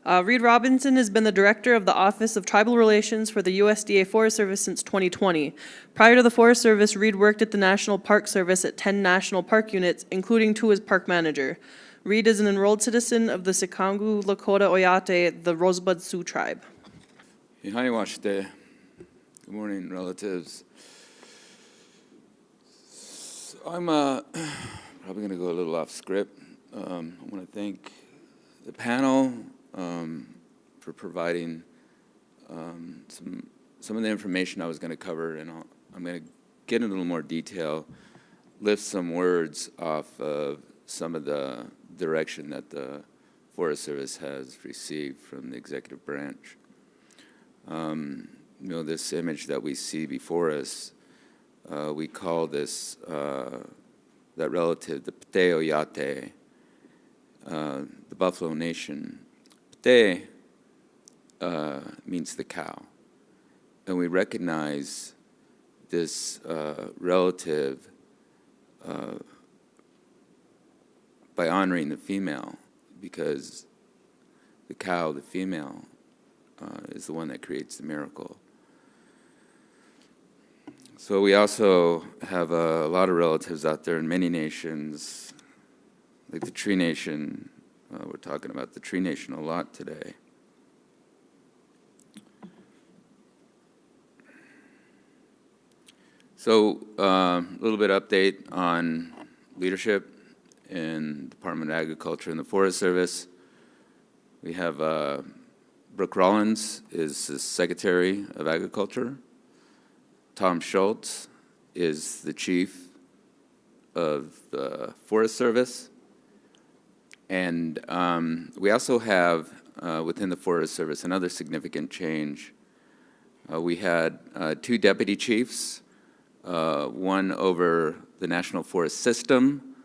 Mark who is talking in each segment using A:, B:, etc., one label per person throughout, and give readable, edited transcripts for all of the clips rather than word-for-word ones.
A: Reed Robinson has been the director of the Office of Tribal Relations for the USDA Forest Service since 2020. Prior to the Forest Service, Reed worked at the National Park Service at 10 national park units, including 2 as park manager. Reed is an enrolled citizen of the Sikangu Lakota Oyate, the Rosebud Sioux tribe.
B: Hi, Washington. Good morning, relatives. I'm probably going to go a little off script. I want to thank the panel for providing some of the information I was going to cover, and I'm going to get in a little more detail, lift some words off of some of the direction that the Forest Service has received from the executive branch. This image that we see before us, we call this, that relative, the Pte Oyate, the Buffalo Nation. Pte means the cow. And we recognize this relative by honoring the female, because the cow, the female, is the one that creates the miracle. So we also have a lot of relatives out there in many nations, like the Tree Nation. We're talking about the Tree Nation a lot today. So a little bit update on leadership in Department of Agriculture and the Forest Service. We have Brooke Rollins is the Secretary of Agriculture. Tom Schultz is the Chief of the Forest Service. And we also have, within the Forest Service, another significant change. We had 2 deputy chiefs, one over the National Forest System,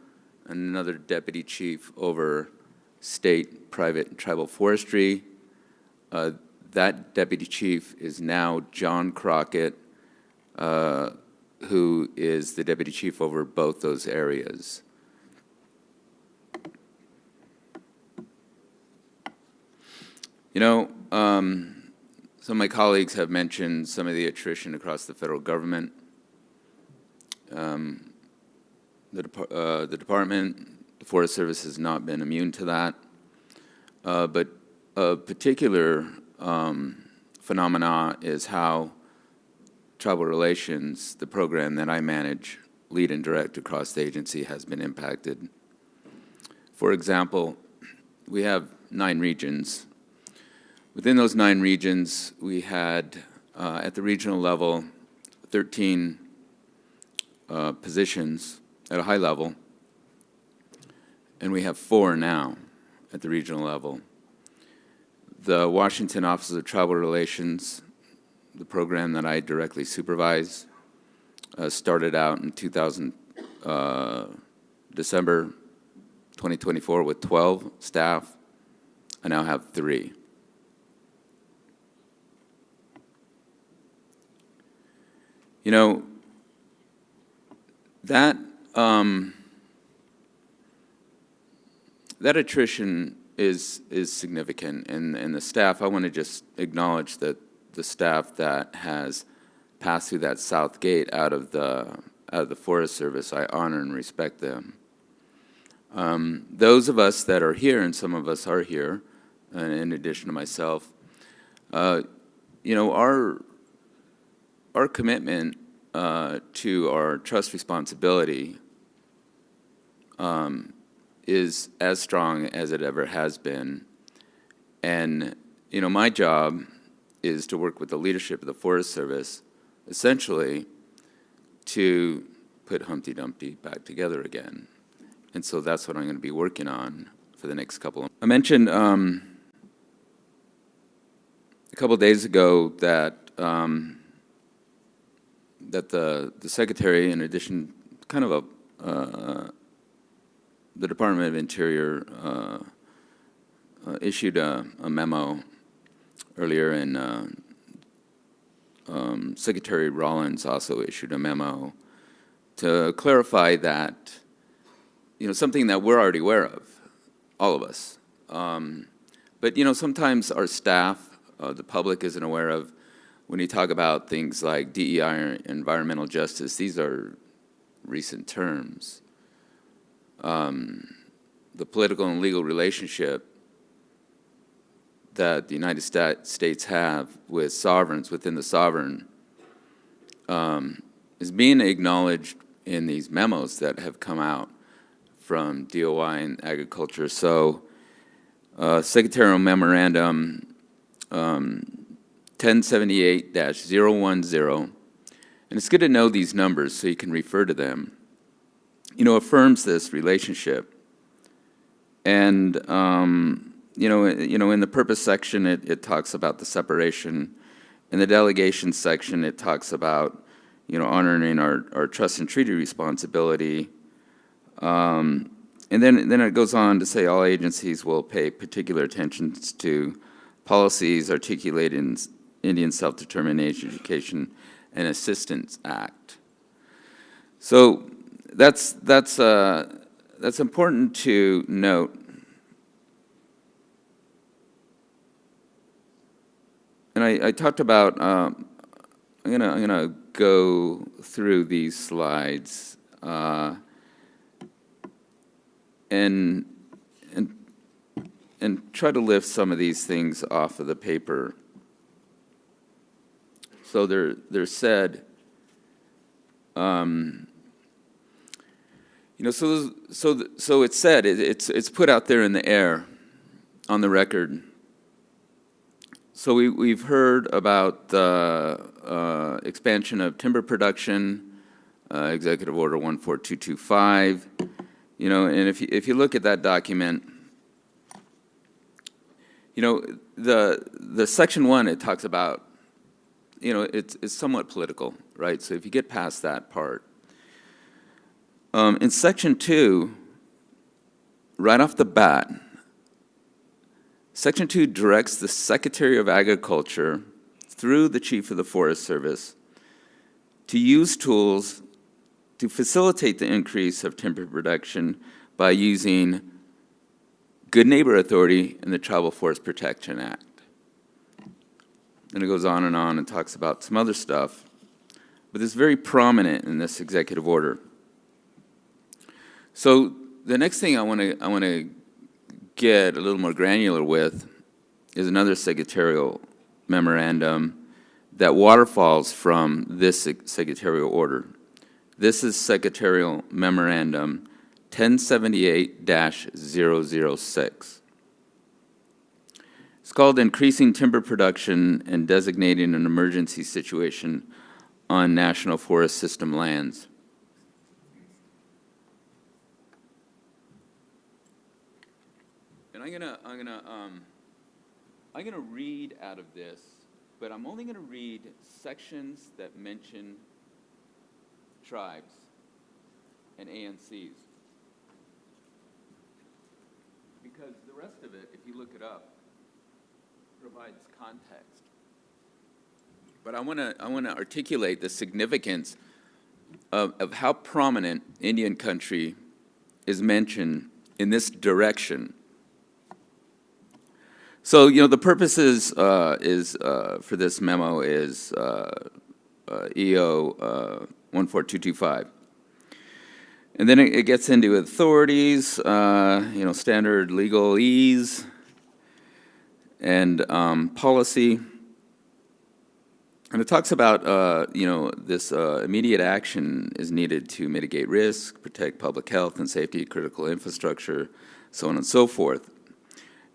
B: and another deputy chief over state, private, and tribal forestry. That deputy chief is now John Crockett, who is the deputy chief over both those areas. Some of my colleagues have mentioned some of the attrition across the federal government. The department, the Forest Service, has not been immune to that. But a particular phenomena is how tribal relations, the program that I manage, lead and direct across the agency, has been impacted. For example, we have 9 regions. Within those 9 regions, we had, at the regional level, 13 positions at a high level, and we have 4 now at the regional level. The Washington Office of Tribal Relations, the program that I directly supervise, started out in December 2024 with 12 staff. I now have 3. That attrition is significant, and the staff, I want to just acknowledge that the staff that has passed through that south gate out of the Forest Service, I honor and respect them. Those of us that are here, and some of us are here, in addition to myself, our commitment to our trust responsibility is as strong as it ever has been. And, my job is to work with the leadership of the Forest Service, essentially, to put Humpty Dumpty back together again. And so that's what I'm going to be working on for the next couple of months. I mentioned a couple of days ago that the Secretary, in addition, the Department of Interior issued a memo earlier, and Secretary Rollins also issued a memo to clarify that, something that we're already aware of, all of us, But, sometimes our staff, the public isn't aware of, when you talk about things like DEI or environmental justice, these are recent terms. The political and legal relationship that the United States have with sovereigns within the sovereign is being acknowledged in these memos that have come out from DOI and agriculture. So Secretarial Memorandum 1078-010, and it's good to know these numbers so you can refer to them, affirms this relationship. And, in the purpose section, it talks about the separation. In the delegation section, it talks about, honoring our trust and treaty responsibility. And then it goes on to say all agencies will pay particular attention to policies articulated in Indian Self-Determination Education and Assistance Act. So that's important to note. And I talked about, I'm gonna go through these slides and try to lift some of these things off of the paper. So they're said, so it's said, it's put out there in the air, on the record. So we've heard about the expansion of timber production, Executive Order 14225. And if you look at that document, the section 1, it talks about, it's somewhat political, right? So if you get past that part, in section 2, right off the bat, section 2 directs the Secretary of Agriculture through the Chief of the Forest Service to use tools to facilitate the increase of timber production by using good neighbor authority in the Tribal Forest Protection Act. And it goes on and talks about some other stuff, but it's very prominent in this executive order. So the next thing I want to get a little more granular with is another secretarial memorandum that waterfalls from this secretarial order. This is Secretarial Memorandum 1078-006. It's called Increasing Timber Production and Designating an Emergency Situation on National Forest System Lands. And I'm gonna read out of this, but I'm only gonna read sections that mention tribes and ANCs. Because the rest of it, if you look it up, provides context. But I want to articulate the significance of how prominent Indian country is mentioned in this direction. So, the purpose is for this memo is EO 14225. And then it gets into authorities, standard legalese, and policy. And it talks about, this immediate action is needed to mitigate risk, protect public health and safety, critical infrastructure, so on and so forth.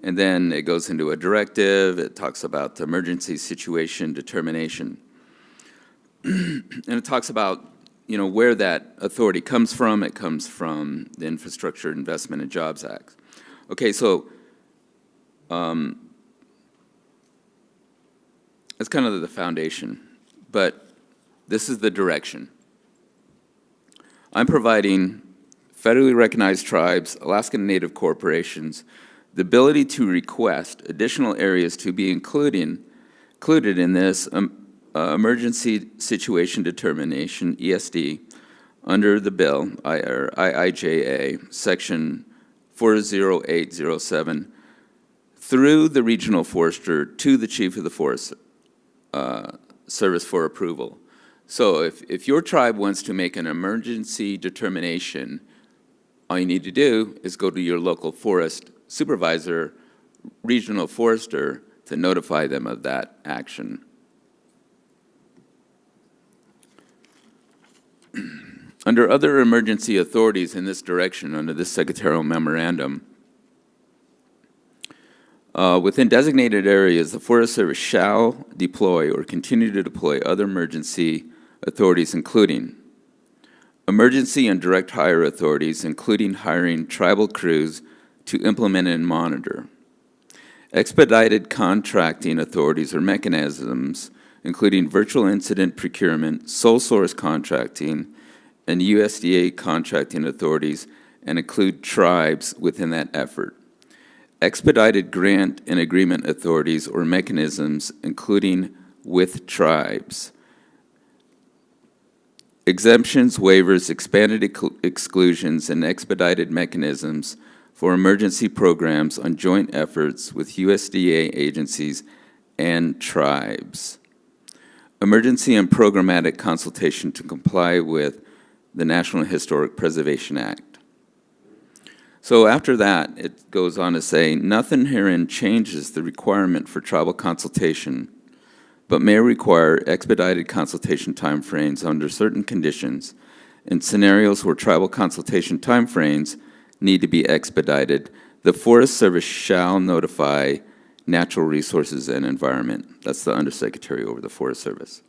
B: And then it goes into a directive. It talks about the emergency situation determination. And it talks about, where that authority comes from. It comes from the Infrastructure Investment and Jobs Act. Okay, so that's kind of the foundation, but this is the direction. I'm providing federally recognized tribes, Alaskan Native corporations, the ability to request additional areas to be included in this Emergency Situation Determination, ESD, under the bill, IIJA, Section 40807, through the regional forester to the chief of the Forest Service for approval. So if your tribe wants to make an emergency determination, all you need to do is go to your local forest supervisor, regional forester, to notify them of that action. Under other emergency authorities in this direction, under this secretarial memorandum, within designated areas, the Forest Service shall deploy or continue to deploy other emergency authorities, including emergency and direct hire authorities, including hiring tribal crews to implement and monitor, expedited contracting authorities or mechanisms, including virtual incident procurement, sole source contracting, and USDA contracting authorities, and include tribes within that effort. Expedited grant and agreement authorities or mechanisms, including with tribes. Exemptions, waivers, expanded exclusions, and expedited mechanisms for emergency programs on joint efforts with USDA agencies and tribes. Emergency and programmatic consultation to comply with the National Historic Preservation Act. So after that, it goes on to say, nothing herein changes the requirement for tribal consultation, but may require expedited consultation timeframes under certain conditions. In scenarios where tribal consultation timeframes need to be expedited, the Forest Service shall notify Natural Resources and Environment. That's the Undersecretary over the Forest Service.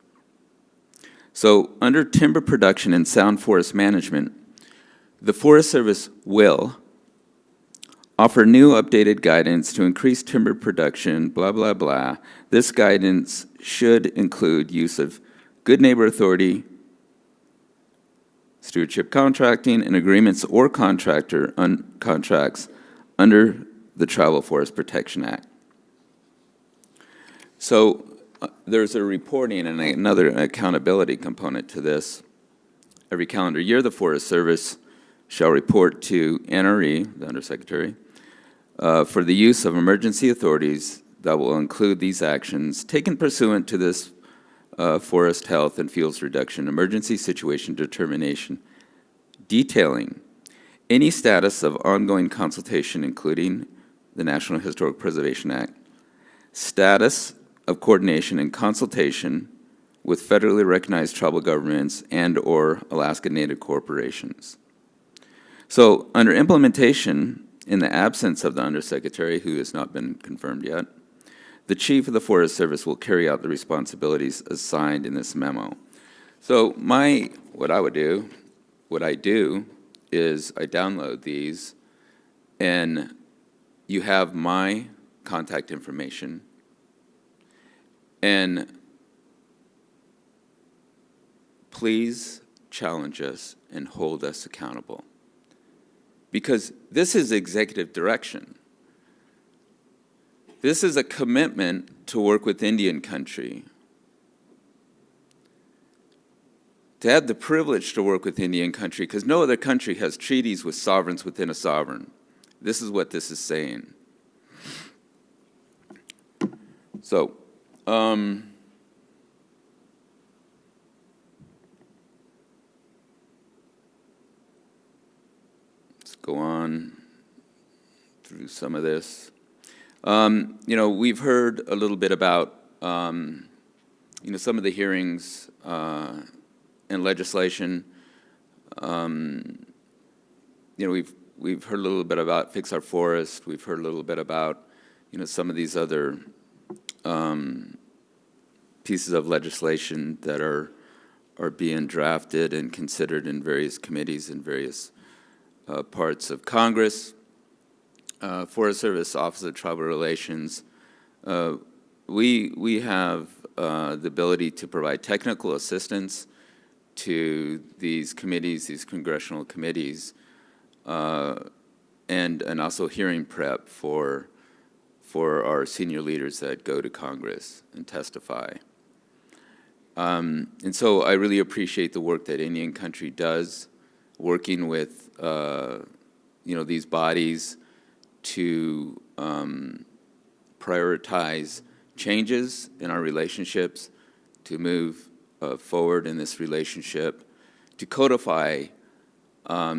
B: So under timber production and sound forest management, the Forest Service will offer new updated guidance to increase timber production, blah, blah, blah. This guidance should include use of good neighbor authority, stewardship contracting, and agreements or contracts under the Tribal Forest Protection Act. So there's a reporting and another accountability component to this. Every calendar year, the Forest Service shall report to NRE, the Undersecretary, for the use of emergency authorities that will include these actions taken pursuant to this forest health and fuels reduction emergency situation determination, detailing any status of ongoing consultation, including the National Historic Preservation Act, status of coordination and consultation with federally recognized tribal governments and/or Alaska Native corporations. So under implementation, in the absence of the Undersecretary, who has not been confirmed yet, the Chief of the Forest Service will carry out the responsibilities assigned in this memo. So what I do is I download these, and you have my contact information, and please challenge us and hold us accountable. Because this is executive direction. This is a commitment to work with Indian country. To have the privilege to work with Indian country, because no other country has treaties with sovereigns within a sovereign. This is what this is saying. So, go on through some of this. We've heard a little bit about, some of the hearings and legislation. We've heard a little bit about Fix Our Forest. We've heard a little bit about, some of these other pieces of legislation that are being drafted and considered in various committees and various parts of Congress. Forest Service Office of Tribal Relations. We have the ability to provide technical assistance to these committees, these congressional committees, and also hearing prep for our senior leaders that go to Congress and testify. And so I really appreciate the work that Indian Country does, working with these bodies to prioritize changes in our relationships, to move forward in this relationship, to codify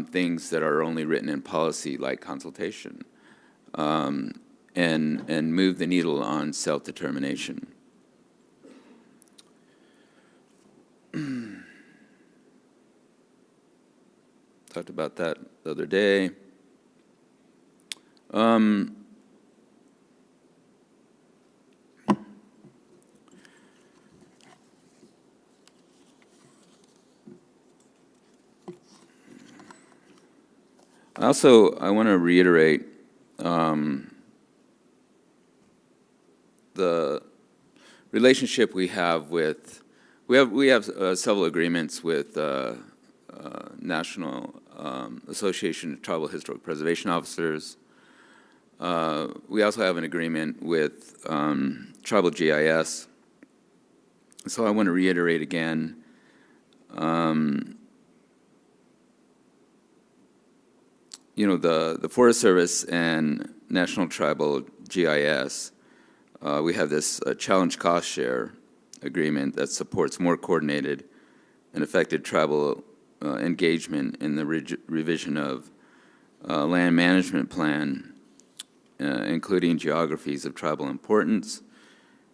B: things that are only written in policy like consultation, and move the needle on self-determination. Talked about that the other day. I want to reiterate the relationship we have with, we have several agreements with National Association of Tribal Historic Preservation Officers. We also have an agreement with Tribal GIS. So I want to reiterate again, you know, the Forest Service and National Tribal GIS, we have this challenge cost share agreement that supports more coordinated and effective tribal engagement in the revision of land management plan, including geographies of tribal importance,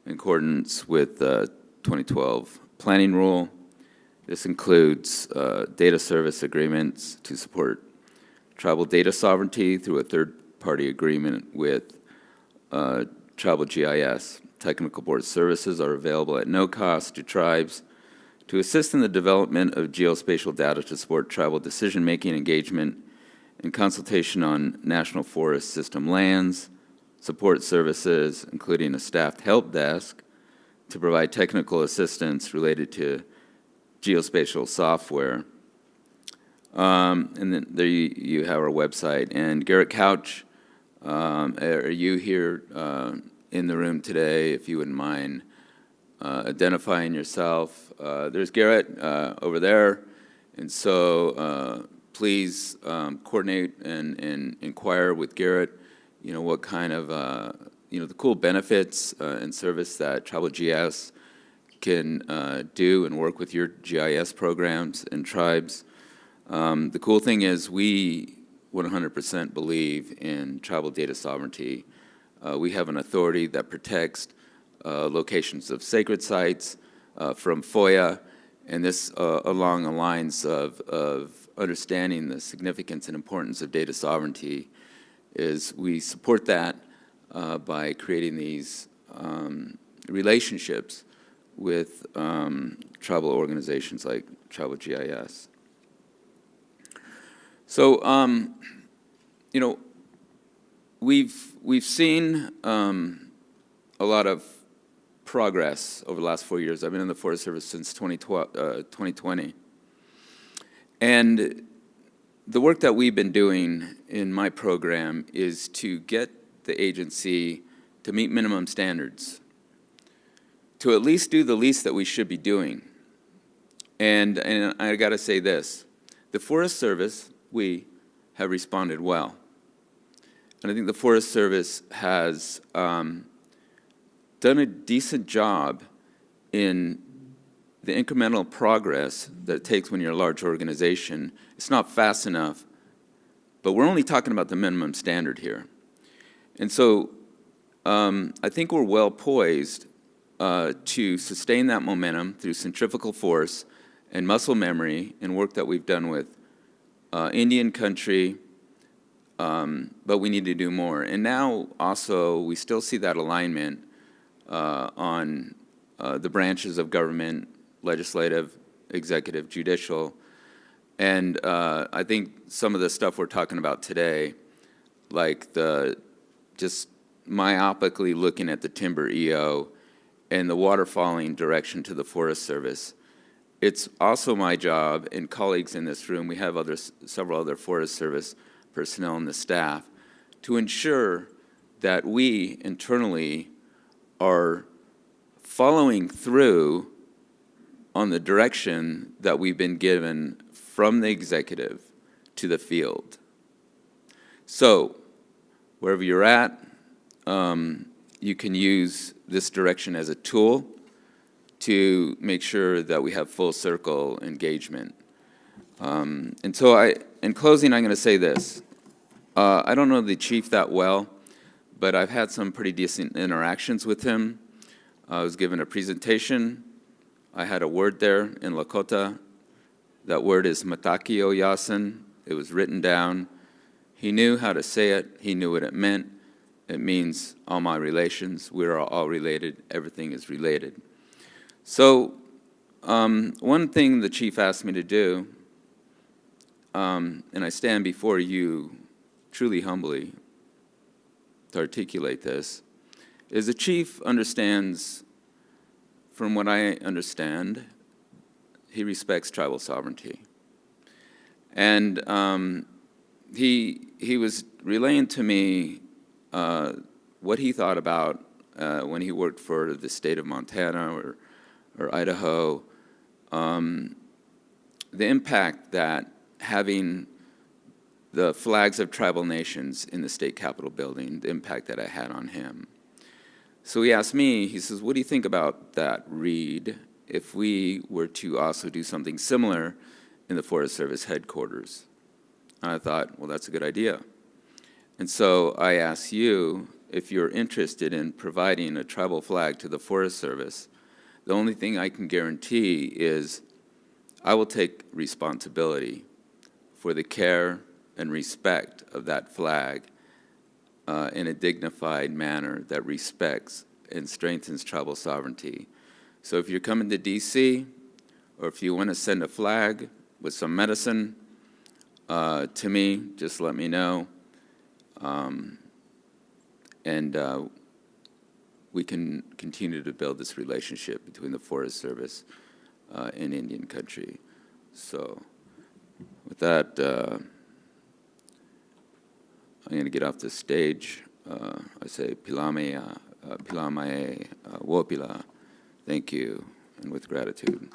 B: in accordance with the 2012 planning rule. This includes data service agreements to support tribal data sovereignty through a third-party agreement with Tribal GIS. Technical board services are available at no cost to tribes to assist in the development of geospatial data to support tribal decision-making, engagement, and consultation on National Forest System lands, support services, including a staffed help desk, to provide technical assistance related to geospatial software. And then there you have our website. And Garrett Couch, are you here in the room today, if you wouldn't mind identifying yourself? There's Garrett over there. And so please coordinate and inquire with Garrett, you know, what kind of, you know, the cool benefits and service that Tribal GIS can do and work with your GIS programs and tribes. The cool thing is we 100% believe in tribal data sovereignty. We have an authority that protects locations of sacred sites from FOIA, and this along the lines of understanding the significance and importance of data sovereignty is we support that by creating these relationships with tribal organizations like Tribal GIS. So, you know, we've seen a lot of progress over the last 4 years. I've been in the Forest Service since 2020. And the work that we've been doing in my program is to get the agency to meet minimum standards, to at least do the least that we should be doing. And I got to say this, the Forest Service, we have responded well. And I think the Forest Service has done a decent job in the incremental progress that it takes when you're a large organization. It's not fast enough, but we're only talking about the minimum standard here. And so I think we're well poised to sustain that momentum through centrifugal force and muscle memory and work that we've done with Indian country, but we need to do more. And now also we still see that alignment on the branches of government, legislative, executive, judicial. And I think some of the stuff we're talking about today, like the just myopically looking at the timber EO and the waterfalling direction to the Forest Service, it's also my job, and colleagues in this room, we have several other Forest Service personnel on the staff, to ensure that we internally are following through on the direction that we've been given from the executive to the field. So, wherever you're at, you can use this direction as a tool to make sure that we have full circle engagement. And so in closing, I'm going to say this. I don't know the chief that well, but I've had some pretty decent interactions with him. I was given a presentation. I had a word there in Lakota. That word is Mataki o Yasin. It was written down. He knew how to say it. He knew what it meant. It means all my relations. We're all related. Everything is related. So one thing the chief asked me to do, and I stand before you truly humbly to articulate this, is the chief understands, from what I understand, he respects tribal sovereignty. And he was relaying to me what he thought about when he worked for the state of Montana or Idaho, the impact that having the flags of tribal nations in the state capitol building, the impact that I had on him. So he asked me, he says, what do you think about that, Reed, if we were to also do something similar in the Forest Service headquarters? And I thought, well, that's a good idea. And so I asked you if you're interested in providing a tribal flag to the Forest Service. The only thing I can guarantee is I will take responsibility for the care and respect of that flag in a dignified manner that respects and strengthens tribal sovereignty. So if you're coming to DC, or if you want to send a flag with some medicine to me, just let me know. And we can continue to build this relationship between the Forest Service and Indian country. So with that, I'm going to get off the stage. I say Pilame, Pilamae, Wopila. Thank you, and with gratitude.